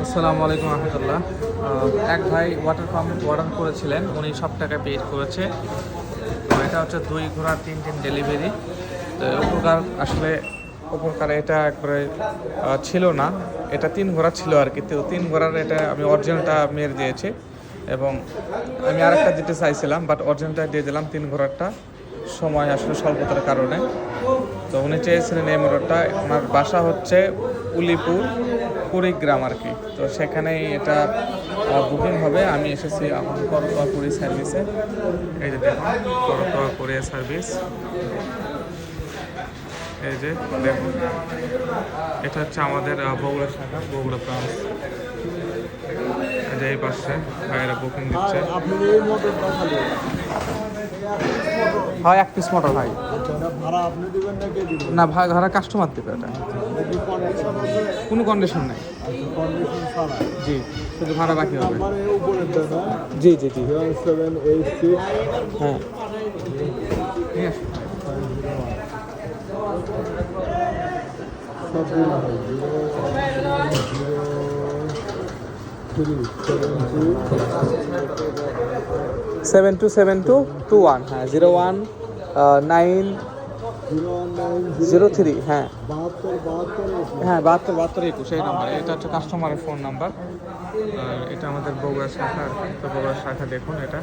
আসসালামু আলাইকুম রহমতুল্লাহ। এক ভাই ওয়াটার পাম্প অর্ডার করেছিলেন, উনি সব টাকা পেড করেছে। তো এটা হচ্ছে 2 ঘোড়া 3 ডেলিভারি। তো উপকার এটা একবারে ছিল না, এটা 3 ঘোড়া ছিল আর কি। তো 3 ঘোড়ার এটা আমি অরিজিনালটা মেরে দিয়েছি এবং আমি আরেকটা দিতে চাইছিলাম, বাট অরিজিনালটা দিয়ে দিলাম 3 ঘোড়ারটা। সময় আসলে স্বল্পতার কারণে তো উনি চেয়েছিলেন এই মোটরটা। ওনার বাসা হচ্ছে উলিপুর কুড়িগ্রাম আর কি। তো সেখানেই এটা বুকিং হবে। আমি এসেছি এখন করতোয়া কুরিয়ার সার্ভিসে। এই যে দেখুন, করতোয়া কুরিয়ার সার্ভিস। এই যে দেখুন, এটা হচ্ছে আমাদের বগুড়া শাখা, বগুড়া ব্রাঞ্চ। এই যে এই পাশে ভাইয়েরা বুকিং দিচ্ছে। হয় 1 পিস মোটর ভাই। না ভাই, ভাড়া কাস্টমার দেবে। এটা কোনো কন্ডিশন নেই। জি, শুধু ভাড়া বাকি হবে। জি জি জি, হ্যাঁ ঠিক আছে। 727221, হ্যাঁ 019003, হ্যাঁ হ্যাঁ 727221 এই নাম্বারে। এটা হচ্ছে কাস্টমারের ফোন নাম্বার। এটা আমাদের বগুড়া শাখা আর কি। তো বগুড়া শাখা দেখুন, এটা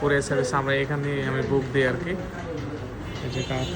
কুরিয়ার সার্ভিস আমরা এখানে আমি বুক দিই আর কি। এই যে কাজ